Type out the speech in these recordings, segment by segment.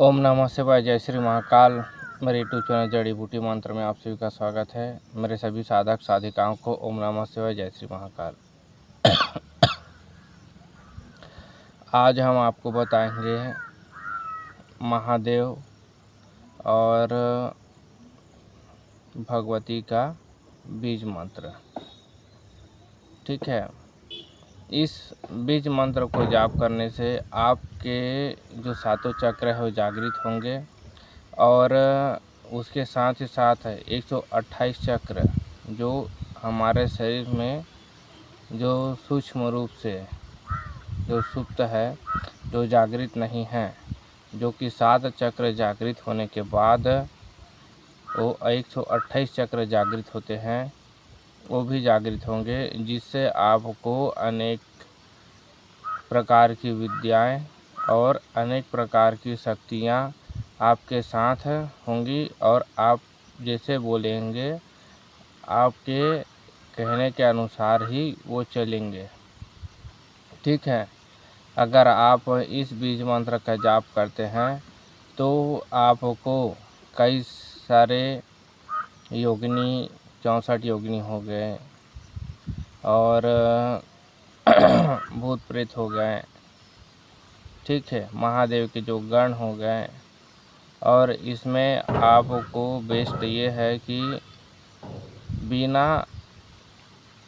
ओम नमः शिवाय, जय श्री महाकाल। मेरे यूट्यूब चैनल जड़ी बूटी मंत्र में आप सभी का स्वागत है। मेरे सभी साधक साधिकाओं को ओम नमः शिवाय, जय श्री महाकाल। आज हम आपको बताएंगे महादेव और भगवती का बीज मंत्र। ठीक है, इस बीज मंत्र को जाप करने से आपके जो सातों चक्र है वो जागृत होंगे और उसके साथ ही साथ 128 चक्र जो हमारे शरीर में जो सूक्ष्म रूप से जो सुप्त है, जो जागृत नहीं है, जो कि 7 चक्र जागृत होने के बाद वो 128 चक्र जागृत होते हैं, वो भी जागृत होंगे, जिससे आपको अनेक प्रकार की विद्याएं और अनेक प्रकार की शक्तियां आपके साथ होंगी और आप जैसे बोलेंगे आपके कहने के अनुसार ही वो चलेंगे। ठीक है, अगर आप इस बीज मंत्र का जाप करते हैं तो आपको कई सारे योगिनी 64 योगिनी हो गए और भूत प्रेत हो गए, ठीक है, महादेव के जो गण हो गए। और इसमें आपको बेस्ट ये है कि बिना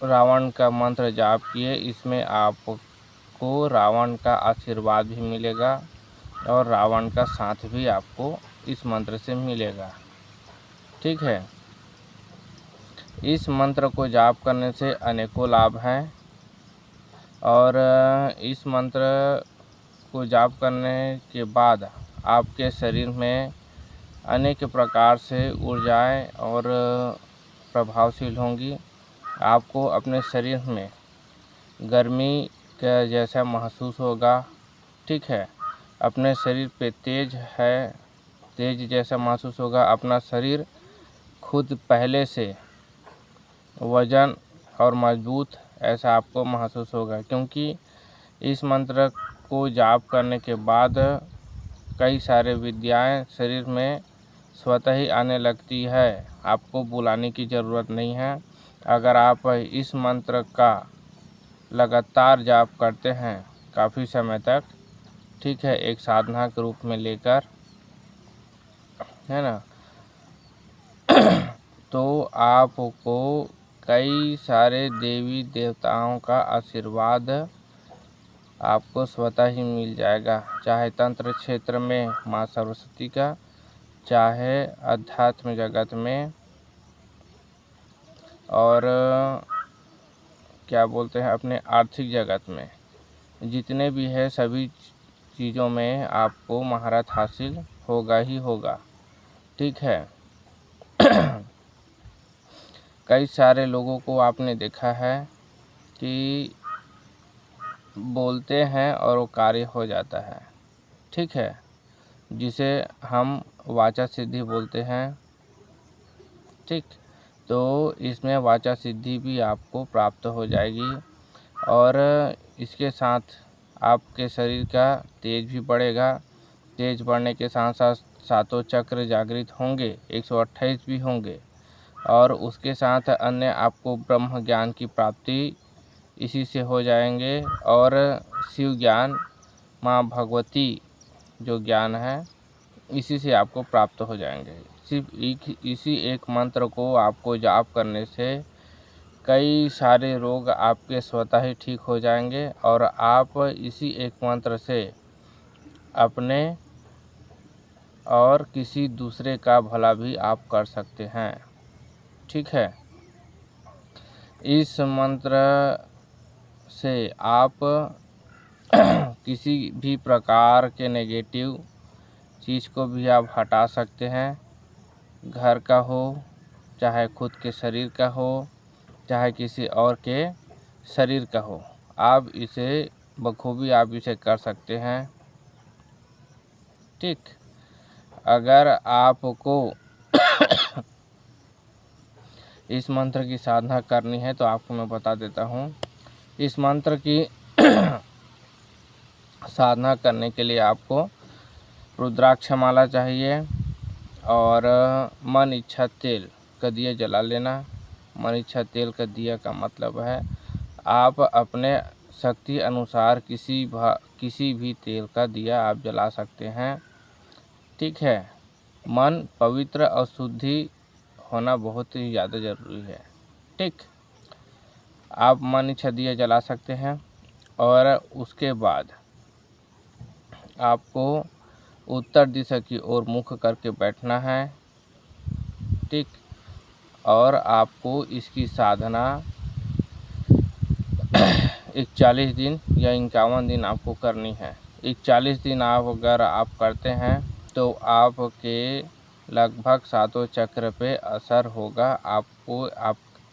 रावण का मंत्र जाप किए इसमें आपको रावण का आशीर्वाद भी मिलेगा और रावण का साथ भी आपको इस मंत्र से मिलेगा। ठीक है, इस मंत्र को जाप करने से अनेकों लाभ हैं और इस मंत्र को जाप करने के बाद आपके शरीर में अनेक प्रकार से ऊर्जाएं और प्रभावशील होंगी। आपको अपने शरीर में गर्मी का जैसा महसूस होगा। ठीक है, अपने शरीर पे तेज जैसा महसूस होगा। अपना शरीर खुद पहले से वजन और मजबूत ऐसा आपको महसूस होगा, क्योंकि इस मंत्र को जाप करने के बाद कई सारे विद्याएं शरीर में स्वतः ही आने लगती है, आपको बुलाने की ज़रूरत नहीं है। अगर आप इस मंत्र का लगातार जाप करते हैं काफ़ी समय तक, ठीक है, एक साधना के रूप में लेकर, है ना, तो आपको कई सारे देवी देवताओं का आशीर्वाद आपको स्वतः ही मिल जाएगा, चाहे तंत्र क्षेत्र में माँ सरस्वती का, चाहे अध्यात्म जगत में और क्या बोलते हैं अपने आर्थिक जगत में, जितने भी है सभी चीज़ों में आपको महारत हासिल होगा ही होगा। ठीक है, कई सारे लोगों को आपने देखा है कि बोलते हैं और वो कार्य हो जाता है। ठीक है, जिसे हम वाचा सिद्धि बोलते हैं। ठीक, तो इसमें वाचा सिद्धि भी आपको प्राप्त हो जाएगी और इसके साथ आपके शरीर का तेज भी बढ़ेगा। तेज बढ़ने के साथ साथ सातों चक्र जागृत होंगे, 128 भी होंगे और उसके साथ अन्य आपको ब्रह्म ज्ञान की प्राप्ति इसी से हो जाएंगे और शिव ज्ञान, माँ भगवती जो ज्ञान है, इसी से आपको प्राप्त हो जाएंगे। सिर्फ इसी एक मंत्र को आपको जाप करने से कई सारे रोग आपके स्वतः ही ठीक हो जाएंगे और आप इसी एक मंत्र से अपने और किसी दूसरे का भला भी आप कर सकते हैं। ठीक है, इस मंत्र से आप किसी भी प्रकार के नेगेटिव चीज़ को भी आप हटा सकते हैं। घर का हो, चाहे खुद के शरीर का हो, चाहे किसी और के शरीर का हो, आप इसे बखूबी आप इसे कर सकते हैं। ठीक, अगर आपको इस मंत्र की साधना करनी है तो आपको मैं बता देता हूँ। इस मंत्र की साधना करने के लिए आपको रुद्राक्ष माला चाहिए और मन इच्छा तेल का दिया जला लेना। मन इच्छा तेल का दिया का मतलब है आप अपने शक्ति अनुसार किसी भी तेल का दिया आप जला सकते हैं। ठीक है, मन पवित्र और शुद्धि होना बहुत ही ज़्यादा ज़रूरी है। ठीक, आप मन इच्छा दिया जला सकते हैं और उसके बाद आपको उत्तर दिशा की ओर मुख करके बैठना है। ठीक, और आपको इसकी साधना 41 दिन या 51 दिन आपको करनी है। 41 दिन अगर आप करते हैं तो आपके लगभग सातों चक्र पे असर होगा।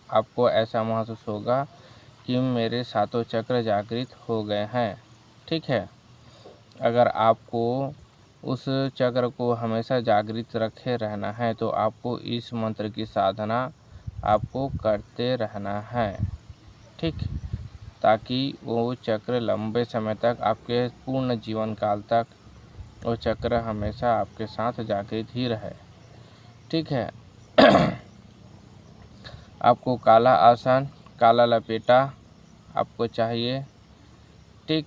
आपको ऐसा महसूस होगा कि मेरे सातों चक्र जागृत हो गए हैं। ठीक है, अगर आपको उस चक्र को हमेशा जागृत रखे रहना है तो आपको इस मंत्र की साधना आपको करते रहना है। ठीक, ताकि वो चक्र लंबे समय तक आपके पूर्ण जीवन काल तक वो चक्र हमेशा आपके साथ जागृत ही रहे। ठीक है, आपको काला आसन, काला लपेटा आपको चाहिए। ठीक,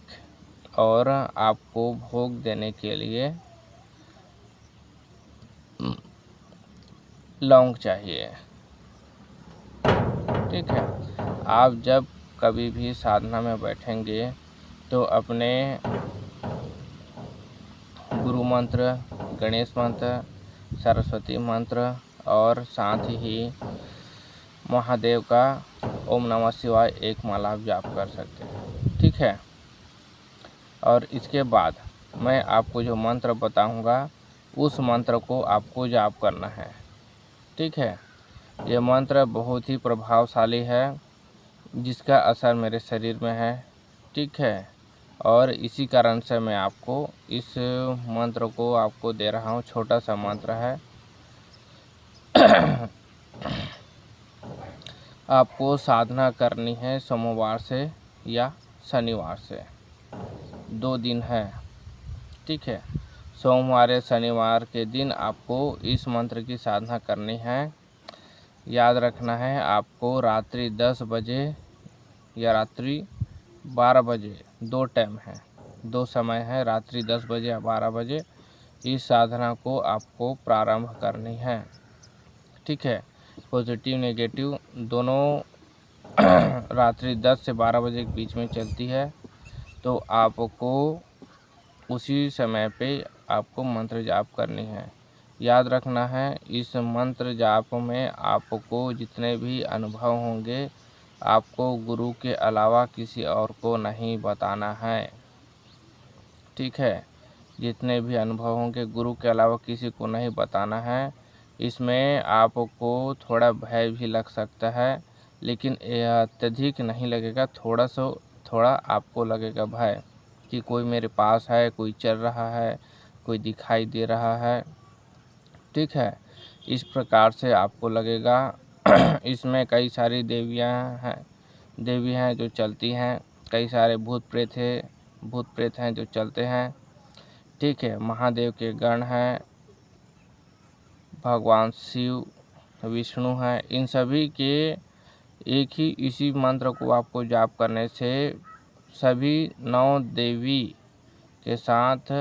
और आपको भोग देने के लिए लौंग चाहिए। ठीक है, आप जब कभी भी साधना में बैठेंगे तो अपने गुरु मंत्र, गणेश मंत्र, सरस्वती मंत्र और साथ ही महादेव का ओम नमः शिवाय एक माला आप जाप कर सकते हैं। ठीक है, और इसके बाद मैं आपको जो मंत्र बताऊंगा उस मंत्र को आपको जाप करना है। ठीक है, ये मंत्र बहुत ही प्रभावशाली है जिसका असर मेरे शरीर में है। ठीक है, और इसी कारण से मैं आपको इस मंत्र को आपको दे रहा हूँ। छोटा सा मंत्र है। आपको साधना करनी है सोमवार से या शनिवार से, 2 दिन है। ठीक है, सोमवार या शनिवार के दिन आपको इस मंत्र की साधना करनी है। याद रखना है आपको रात्रि 10 बजे या रात्रि 12 बजे, 2 टाइम है, 2 समय है, रात्रि 10 बजे या 12 बजे इस साधना को आपको प्रारंभ करनी है। ठीक है, पॉजिटिव नेगेटिव दोनों रात्रि 10 से 12 बजे के बीच में चलती है। तो आपको उसी समय पे आपको मंत्र जाप करनी है। याद रखना है इस मंत्र जाप में आपको जितने भी अनुभव होंगे आपको गुरु के अलावा किसी और को नहीं बताना है। ठीक है, जितने भी अनुभव होंगे गुरु के अलावा किसी को नहीं बताना है। इसमें आपको थोड़ा भय भी लग सकता है, लेकिन यह अत्यधिक नहीं लगेगा। थोड़ा आपको लगेगा भय कि कोई मेरे पास है, कोई चल रहा है, कोई दिखाई दे रहा है। ठीक है, इस प्रकार से आपको लगेगा। इसमें कई सारी देवी हैं जो चलती हैं, कई सारे भूत प्रेत हैं जो चलते हैं। ठीक है, महादेव के गण हैं, भगवान शिव, विष्णु हैं। इन सभी के एक ही इसी मंत्र को आपको जाप करने से सभी 9 देवी के साथ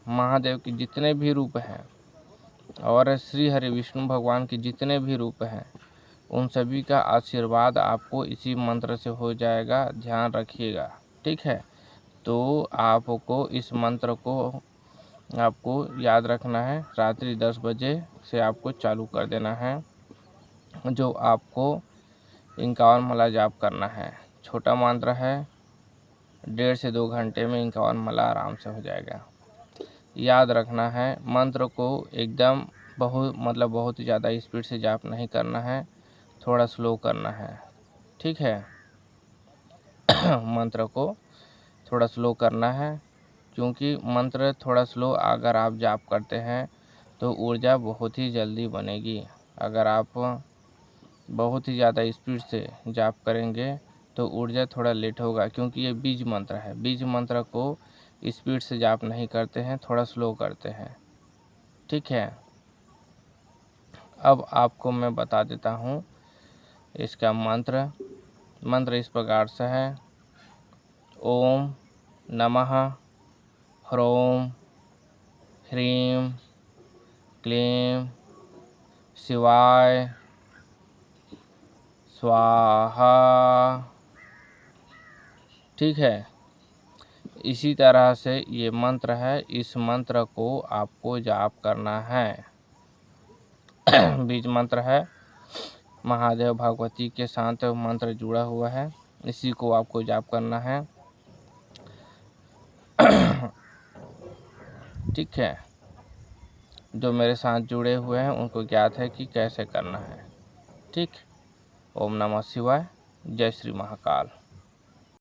महादेव के जितने भी रूप हैं और श्री हरि विष्णु भगवान के जितने भी रूप हैं उन सभी का आशीर्वाद आपको इसी मंत्र से हो जाएगा। ध्यान रखिएगा। ठीक है, तो आपको इस मंत्र को आपको याद रखना है। रात्रि 10 बजे से आपको चालू कर देना है, जो आपको 51 माला जाप करना है। छोटा मंत्र है, 1.5 से 2 घंटे में 51 माला आराम से हो जाएगा। याद रखना है मंत्र को एकदम बहुत ही ज़्यादा स्पीड से जाप नहीं करना है, थोड़ा स्लो करना है। ठीक है, मंत्र को थोड़ा स्लो करना है, क्योंकि मंत्र थोड़ा स्लो अगर आप जाप करते हैं तो ऊर्जा बहुत ही जल्दी बनेगी। अगर आप बहुत ही ज़्यादा स्पीड से जाप करेंगे तो ऊर्जा थोड़ा लेट होगा, क्योंकि ये बीज मंत्र है। बीज मंत्र को स्पीड से जाप नहीं करते हैं, थोड़ा स्लो करते हैं। ठीक है, अब आपको मैं बता देता हूँ इसका मंत्र इस प्रकार से है। ओम नमः ह्रौं ह्रीं क्लीं शिवाय स्वाहा। ठीक है, इसी तरह से ये मंत्र है, इस मंत्र को आपको जाप करना है। बीज मंत्र है, महादेव भगवती के साथ मंत्र जुड़ा हुआ है, इसी को आपको जाप करना है। ठीक है, जो मेरे साथ जुड़े हुए हैं उनको ज्ञात है कि कैसे करना है। ठीक, ओम नमः शिवाय, जय श्री महाकाल।